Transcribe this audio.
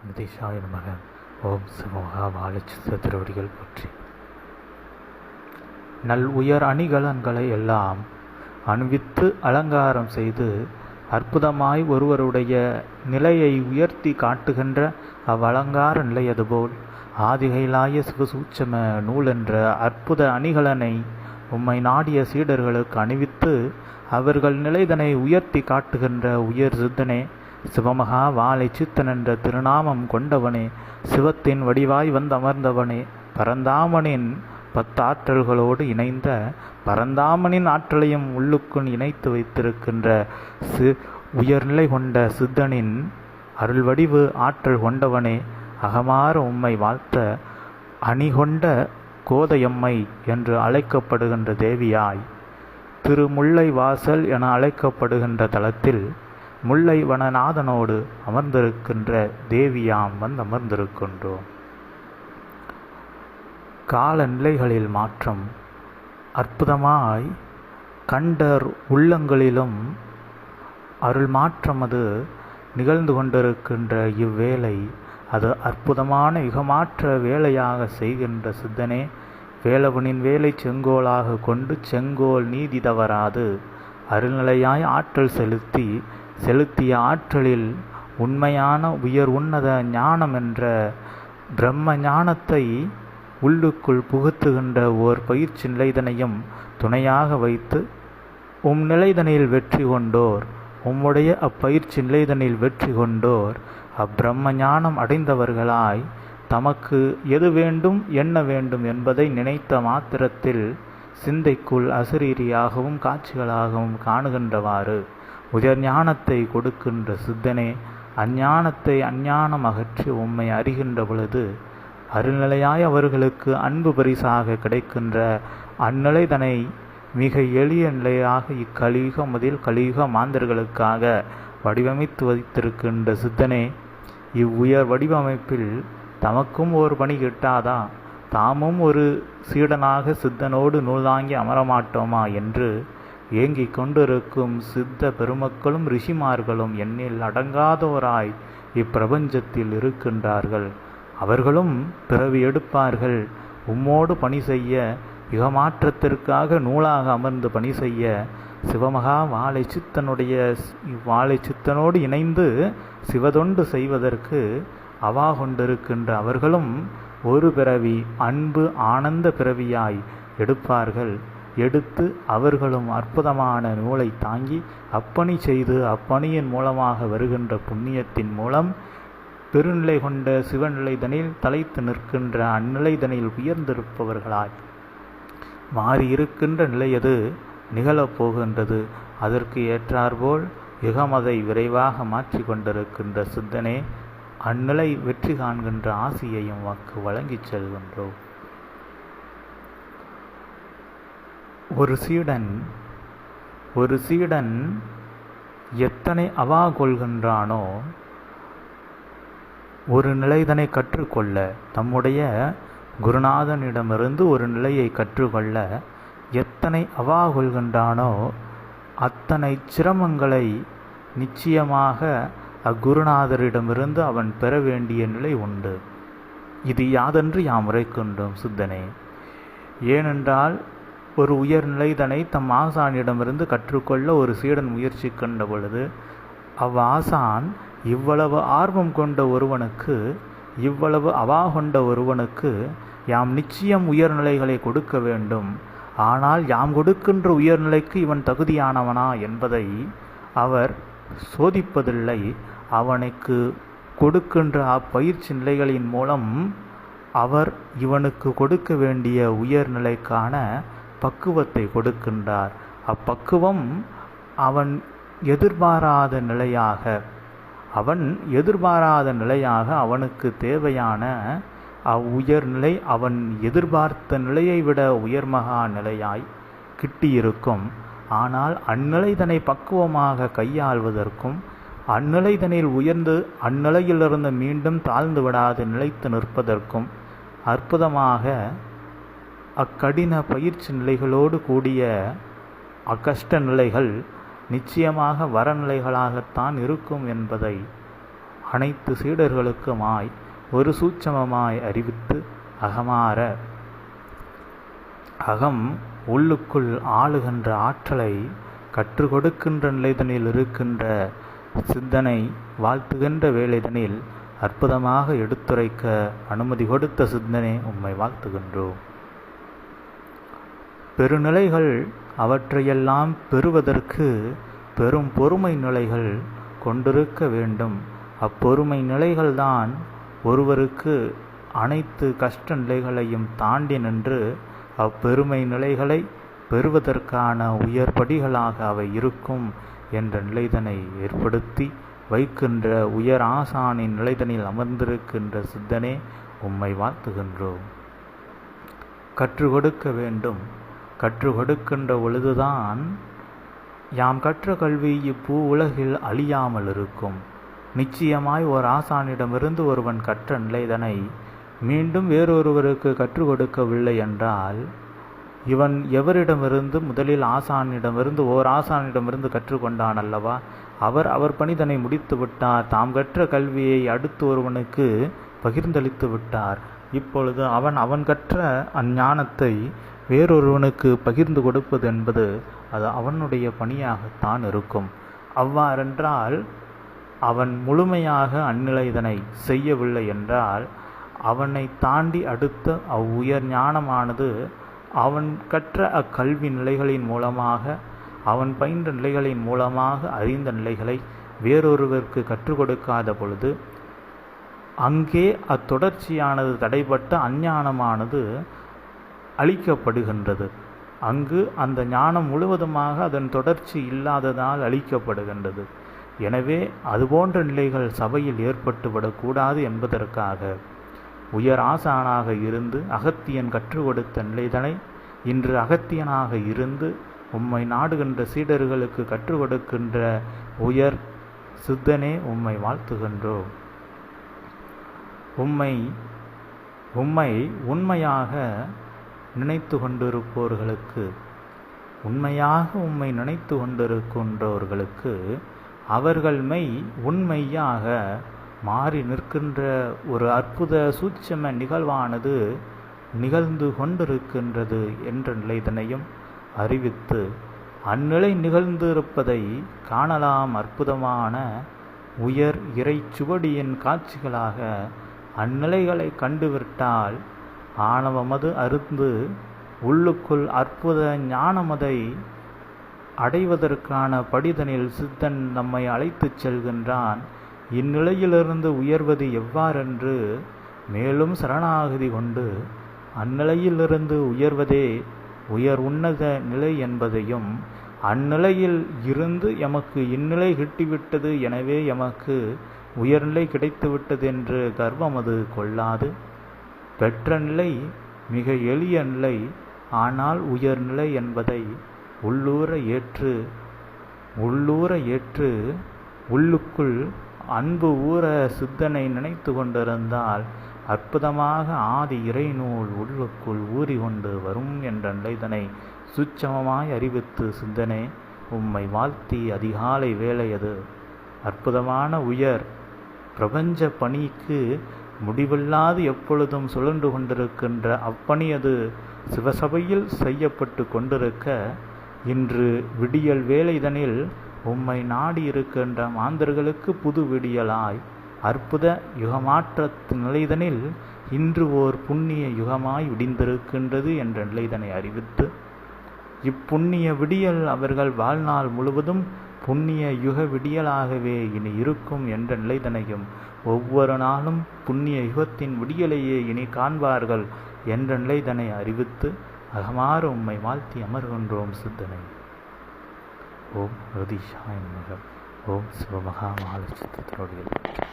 நிதிஷாய நமக. ஓம் சிவமகா வாழச்சித்த திருவடிகள் போற்றி. நல் உயர் அணிகலன்களை எல்லாம் அணிவித்து அலங்காரம் செய்து அற்புதமாய் ஒருவருடைய நிலையை உயர்த்தி காட்டுகின்ற அவ்வலங்கார நிலையதுபோல் ஆதிகைலாய சிவசூட்சம நூல் என்ற அற்புத அணிகலனை உம்மை நாடிய சீடர்களுக்கு அணிவித்து அவர்கள் நிலைதனை உயர்த்தி காட்டுகின்ற உயர் சித்தனே, சிவமகா வாழை சித்தன் என்ற திருநாமம் கொண்டவனே, சிவத்தின் வடிவாய் வந்தமர்ந்தவனே, பரந்தாமனின் 10 ஆற்றல்களோடு இணைந்த பரந்தாமனின் ஆற்றலையும் உள்ளுக்குள் இணைத்து வைத்திருக்கின்ற உயர்நிலை கொண்ட சித்தனின் அருள்வடிவு ஆற்றல் கொண்டவனே, அகமாற உம்மை வாழ்த்த அணிகொண்ட கோதையம்மை என்று அழைக்கப்படுகின்ற தேவியாய் திருமுல்லை வாசல் என அழைக்கப்படுகின்ற தலத்தில் முல்லை வனநாதனோடு அமர்ந்திருக்கின்ற தேவியாம் அமர்ந்திருக்கின்றோம். காலநிலைகளில் மாற்றம் அற்புதமாய் கண்டர் உள்ளங்களிலும் அருள் மாற்றம் அது நிகழ்ந்து கொண்டிருக்கின்ற இவ்வேளை அது அற்புதமான யுகமாற்ற வேலையாக செய்கின்ற சித்தனே, வேலவனின் வேலை செங்கோலாக கொண்டு செங்கோல் நீதி தவறாது அருள்நிலையாய் ஆற்றல் செலுத்திய ஆற்றலில் உண்மையான உயர் உன்னத ஞானம் என்ற பிரம்ம ஞானத்தை உள்ளுக்குள் புகுத்துகின்ற ஓர் பயிற்சி நிலைதனையும் துணையாக வைத்து நிலைதனில் வெற்றி கொண்டோர், உம்முடைய அப்பயிற்சி நிலைதனில் வெற்றி கொண்டோர் அப்பிரம்ம ஞானம் அடைந்தவர்களாய் தமக்கு எது வேண்டும் என்ன வேண்டும் என்பதை நினைத்த மாத்திரத்தில் சிந்தைக்குள் அசரீரியாகவும் காட்சிகளாகவும் காணுகின்றவாறு உயர் ஞானத்தை கொடுக்கின்ற சித்தனே, அஞ்ஞானத்தை அஞ்ஞானம் அகற்றி உம்மை அறிகின்ற பொழுது அருள்நிலையாய் அவர்களுக்கு அன்பு பரிசாக கிடைக்கின்ற அந்நிலைதனை மிக எளிய நிலையாக இக்கலியுகமதில் கலியுக மாந்தர்களுக்காக வடிவமைத்து வைத்திருக்கின்ற சித்தனே, இவ்வுயர் வடிவமைப்பில் தமக்கும் ஒரு பணி கிட்டாதா, தாமும் ஒரு சீடனாக சித்தனோடு நூல்தாங்கி அமரமாட்டோமா என்று ஏங்கிக் கொண்டிருக்கும் சித்த பெருமக்களும் ரிஷிமார்களும் எண்ணில் அடங்காதோராய் இப்பிரபஞ்சத்தில் இருக்கின்றார்கள். அவர்களும் பிறவி எடுப்பார்கள். உம்மோடு பணி செய்ய, யுகமாற்றத்திற்காக நூலாக அமர்ந்து பணி செய்ய சிவமகா வாழை சித்தனோடு இணைந்து சிவதொண்டு செய்வதற்கு அவா கொண்டிருக்கின்ற அவர்களும் ஒரு பிறவி அன்பு ஆனந்த பிறவியாய் எடுப்பார்கள். எடுத்து அவர்களும் அற்புதமான நூலை தாங்கி அப்பணி செய்து அப்பணியின் மூலமாக வருகின்ற புண்ணியத்தின் மூலம் பெருநிலை கொண்ட சிவநிலைதனில் தலைத்து நிற்கின்ற அந்நிலைதனில் உயர்ந்திருப்பவர்களாய் மாறியிருக்கின்ற நிலையது நிகழப்போகின்றது. அதற்கு ஏற்றாற்போல் யுகமதை விரைவாக மாற்றி கொண்டிருக்கின்ற சித்தனே, அந்நிலை வெற்றி காண்கின்ற ஆசியையும் வாக்கு வழங்கிச் செல்கின்றோம். ஒரு சீடன் எத்தனை அவா கொள்கின்றானோ ஒரு நிலைதனை கற்றுக்கொள்ள, தம்முடைய குருநாதனிடமிருந்து ஒரு நிலையை கற்றுக்கொள்ள எத்தனை அவா கொள்கின்றானோ அத்தனை சிரமங்களை நிச்சயமாக அக்குருநாதரிடமிருந்து அவன் பெற வேண்டிய நிலை உண்டு. இது யாதென்று யாம் உரைக்கின்றோம் சித்தனே. ஏனென்றால் ஒரு உயர் நிலைதனை தம் ஆசானிடமிருந்து கற்றுக்கொள்ள ஒரு சீடன் முயற்சி கண்ட பொழுது ஆசான் இவ்வளவு ஆர்வம் கொண்ட ஒருவனுக்கு, இவ்வளவு அவா கொண்ட ஒருவனுக்கு யாம் நிச்சயம் உயர்நிலைகளை கொடுக்க வேண்டும். ஆனால் யாம் கொடுக்கின்ற உயர்நிலைக்கு இவன் தகுதியானவனா என்பதை அவர் சோதிப்பதில்லை. அவனுக்கு கொடுக்கின்ற அப்பயிற்சி நிலைகளின் மூலம் அவர் இவனுக்கு கொடுக்க வேண்டிய உயர்நிலைக்கான பக்குவத்தை கொடுக்கின்றார். அப்பக்குவம் அவன் எதிர்பாராத நிலையாக அவனுக்கு தேவையான அவ்வுயர்நிலை அவன் எதிர்பார்த்த நிலையை விட உயர்மகா நிலையாய் கிட்டியிருக்கும். ஆனால் அந்நிலைதனை பக்குவமாக கையாள்வதற்கும் அந்நிலைதனில் உயர்ந்து அந்நிலையிலிருந்து மீண்டும் தாழ்ந்து விடாது நிலைத்து நிற்பதற்கும் அற்புதமாக அக்கடின பயிற்சி நிலைகளோடு கூடிய அக்கஷ்ட நிலைகள் நிச்சயமாக வரநிலைகளாகத்தான் இருக்கும் என்பதை அனைத்து சீடர்களுக்குமாய் ஒரு சூட்சமமாய் அறிவித்து அகமாற அகம் உள்ளுக்குள் ஆளுகின்ற ஆற்றலை கற்றுக் கொடுக்கின்ற நிலைதனில் இருக்கின்ற சித்தனை வாழ்த்துகின்ற வேலைதனில் அற்புதமாக எடுத்துரைக்க அனுமதி கொடுத்த சித்தனே உம்மை வாழ்த்துகின்றோம். பெருநிலைகள் அவற்றையெல்லாம் பெறுவதற்கு பெரும் பொறுமை நிலைகள் கொண்டிருக்க வேண்டும். அப்பொறுமை நிலைகள்தான் ஒருவருக்கு அனைத்து கஷ்ட நிலைகளையும் தாண்டி நின்று அப்பெருமை நிலைகளை பெறுவதற்கான உயர்படிகளாக அவை இருக்கும் என்ற நிலைதனை ஏற்படுத்தி வைக்கின்ற உயர் ஆசானின் நிலைதனில் அமர்ந்திருக்கின்ற சித்தனே உம்மை வாழ்த்துகின்றோம். கற்றுக் கொடுக்க வேண்டும். கற்றுக் கொடுக்கின்ற பொழுதுதான் யாம் கற்ற கல்வி இப்பூ உலகில் அழியாமல் இருக்கும். நிச்சயமாய் ஓர் ஆசானிடமிருந்து ஒருவன் கற்ற நிலைதனை மீண்டும் வேறொருவருக்கு கற்றுக் கொடுக்கவில்லை என்றால் இவன் எவரிடமிருந்து முதலில் ஆசானிடமிருந்து ஓர் ஆசானிடமிருந்து கற்றுக்கொண்டான் அல்லவா, அவர் பணிதனை முடித்து விட்டார். தாம் கற்ற கல்வியை அடுத்து ஒருவனுக்கு பகிர்ந்தளித்து விட்டார். இப்பொழுது அவன் கற்ற அஞ்ஞானத்தை வேறொருவனுக்கு பகிர்ந்து கொடுப்பது என்பது அது அவனுடைய பணியாகத்தான் இருக்கும். அவ்வாறென்றால் அவன் முழுமையாக அந்நிலைதனை செய்யவில்லை என்றால் அவனை தாண்டி அடுத்த அவ்வுயர் ஞானமானது அவன் கற்ற அக்கல்வி நிலைகளின் மூலமாக அவன் பயின்ற நிலைகளின் மூலமாக அறிந்த நிலைகளை வேறொருவருக்கு கற்றுக் கொடுக்காத பொழுது அங்கே அத்தொடர்ச்சியானது தடைப்பட்ட அஞ்ஞானமானது அழிக்கப்படுகின்றது. அங்கு அந்த ஞானம் முழுவதுமாக அதன் தொடர்ச்சி இல்லாததால் அழிக்கப்படுகின்றது. எனவே அதுபோன்ற நிலைகள் சபையில் ஏற்பட்டுவிடக்கூடாது என்பதற்காக உயர் ஆசானாக இருந்து அகத்தியன் கற்றுக் கொடுத்த நிலைதனை இன்று அகத்தியனாக இருந்து உம்மை நாடுகின்ற சீடர்களுக்கு கற்றுக் கொடுக்கின்ற உயர் சித்தனே உம்மை வாழ்த்துகின்றோம். உம்மை உண்மையாக நினைத்து கொண்டிருப்போர்களுக்கு உண்மையாக உம்மை நினைத்து கொண்டிருக்கின்றவர்களுக்கு அவர்கள் மெய் உண்மையாக மாறி நிற்கின்ற ஒரு அற்புத சூட்சம நிகழ்வானது நிகழ்ந்து கொண்டிருக்கின்றது என்ற நிலைதனையும் அறிவித்து அந்நிலை நிகழ்ந்திருப்பதை காணலாம். அற்புதமான உயர் இறை சுவடியின் காட்சிகளாக அந்நிலைகளை கண்டுவிட்டால் ஆணவமது அருந்து உள்ளுக்குள் அற்புத ஞானமதை அடைவதற்கான படிதனில் சித்தன் நம்மை அழைத்துச் செல்கின்றான். இந்நிலையிலிருந்து உயர்வது எவ்வாறென்று மேலும் சரணாகதி கொண்டு அந்நிலையிலிருந்து உயர்வதே உயர் உன்னத நிலை என்பதையும் அந்நிலையில் இருந்து எமக்கு இந்நிலை கிட்டிவிட்டது, எனவே எமக்கு உயர்நிலை கிடைத்துவிட்டது என்று கர்வமது கொள்ளாது பெற்ற நிலை மிக எளிய நிலை, ஆனால் உயர்நிலை என்பதை உள்ளூர ஏற்று உள்ளுக்குள் அன்பு ஊற சித்தனை நினைத்து கொண்டிருந்தால் அற்புதமாக ஆதி இறைநூல் உள்ளுக்குள் ஊறிக்கொண்டு வரும் என்ற நிலைதனை சுட்சமமாய் அறிவித்து சிந்தனை உம்மை வாழ்த்தி அதிகாலை வேளையது அற்புதமான உயர் பிரபஞ்ச பணிக்கு முடிவில்லாது எப்பொழுதும் சுழன்று கொண்டிருக்கின்ற அப்பணியது சிவசபையில் செய்யப்பட்டு கொண்டிருக்க இன்று விடியல் வேளைதனில் உம்மை நாடி இருக்கின்ற மாந்தர்களுக்கு புது விடியலாய் அற்புத யுகமாற்ற நிலைதனில் இன்று ஓர் புண்ணிய யுகமாய் விடிந்திருக்கின்றது என்ற நிலைதனை அறிவித்து இப்புண்ணிய விடியல் அவர்கள் வாழ்நாள் முழுவதும் புண்ணிய யுக விடியலாகவே இனி இருக்கும் என்ற நிலைதனையும் ஒவ்வொரு நாளும் புண்ணிய யுகத்தின் விடியலையே இனி காண்பார்கள் என்ற நிலைதனை அறிவித்து அகமாற உம்மை வாழ்த்தி அமர்கின்றோம் சித்தனை. ஓம் ரதிஷாய நமக. ஓம் சிவமகா மகாலட்சுமி.